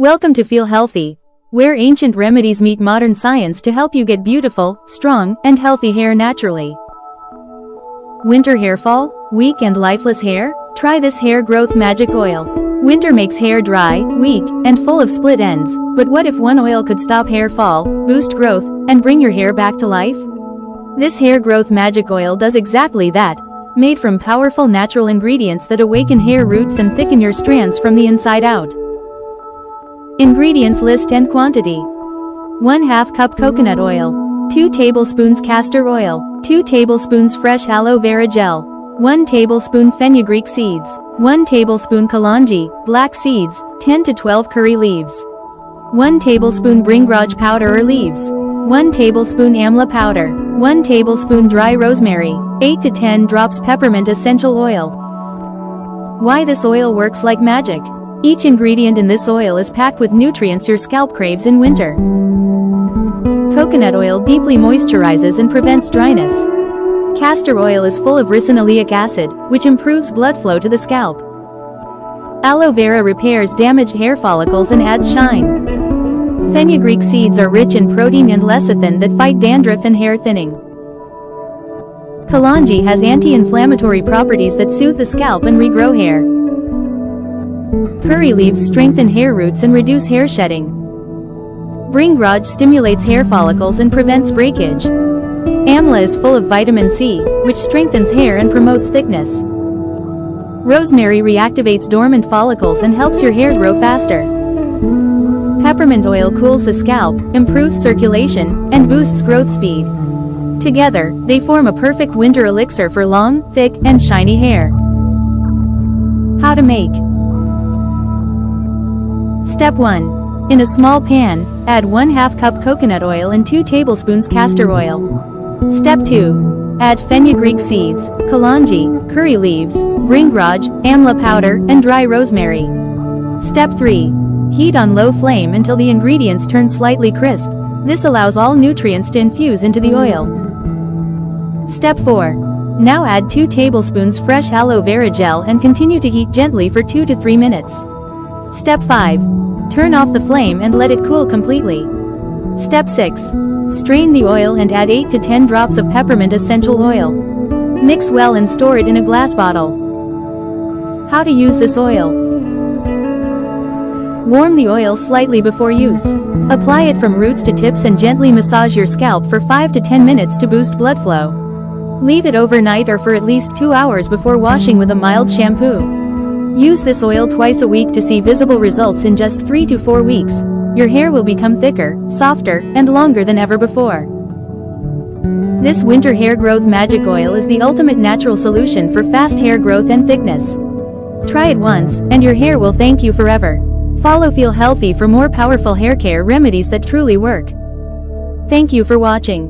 Welcome to Feel Healthy, where ancient remedies meet modern science to help you get beautiful, strong, and healthy hair naturally. Winter hair fall, weak and lifeless hair? Try this hair growth magic oil. Winter makes hair dry, weak, and full of split ends, but what if one oil could stop hair fall, boost growth, and bring your hair back to life? This hair growth magic oil does exactly that, made from powerful natural ingredients that awaken hair roots and thicken your strands from the inside out. Ingredients list and quantity. 1/2 cup coconut oil, 2 tablespoons castor oil, 2 tablespoons fresh aloe vera gel, 1 tablespoon fenugreek seeds, 1 tablespoon kalonji, black seeds, 10 to 12 curry leaves, 1 tablespoon breakage powder or leaves, 1 tablespoon amla powder, 1 tablespoon dry rosemary, 8 to 10 drops peppermint essential oil. Why this oil works like magic? Each ingredient in this oil is packed with nutrients your scalp craves in winter. Coconut oil deeply moisturizes and prevents dryness. Castor oil is full of ricinoleic acid, which improves blood flow to the scalp. Aloe vera repairs damaged hair follicles and adds shine. Fenugreek seeds are rich in protein and lecithin that fight dandruff and hair thinning. Kalonji has anti-inflammatory properties that soothe the scalp and regrow hair. Curry leaves strengthen hair roots and reduce hair shedding. Breakage stimulates hair follicles and prevents breakage. Amla is full of vitamin C, which strengthens hair and promotes thickness. Rosemary reactivates dormant follicles and helps your hair grow faster. Peppermint oil cools the scalp, improves circulation, and boosts growth speed. Together, they form a perfect winter elixir for long, thick, and shiny hair. How to make. Step 1. In a small pan, add 1/2 cup coconut oil and 2 tablespoons castor oil. Step 2. Add fenugreek seeds, kalonji, curry leaves, breakage, amla powder, and dry rosemary. Step 3. Heat on low flame until the ingredients turn slightly crisp. This allows all nutrients to infuse into the oil. Step 4. Now add 2 tablespoons fresh aloe vera gel and continue to heat gently for 2 to 3 minutes. Step 5. Turn off the flame and let it cool completely. Step 6. Strain the oil and add 8 to 10 drops of peppermint essential oil. Mix well and store it in a glass bottle. How to use this oil. Warm the oil slightly before use. Apply it from roots to tips and gently massage your scalp for 5 to 10 minutes to boost blood flow. Leave it overnight or for at least 2 hours before washing with a mild shampoo. Use this oil twice a week to see visible results in just 3 to 4 weeks. Your hair will become thicker, softer, and longer than ever before. This winter hair growth magic oil is the ultimate natural solution for fast hair growth and thickness. Try it once, and your hair will thank you forever. Follow Feel Healthy for more powerful hair care remedies that truly work. Thank you for watching.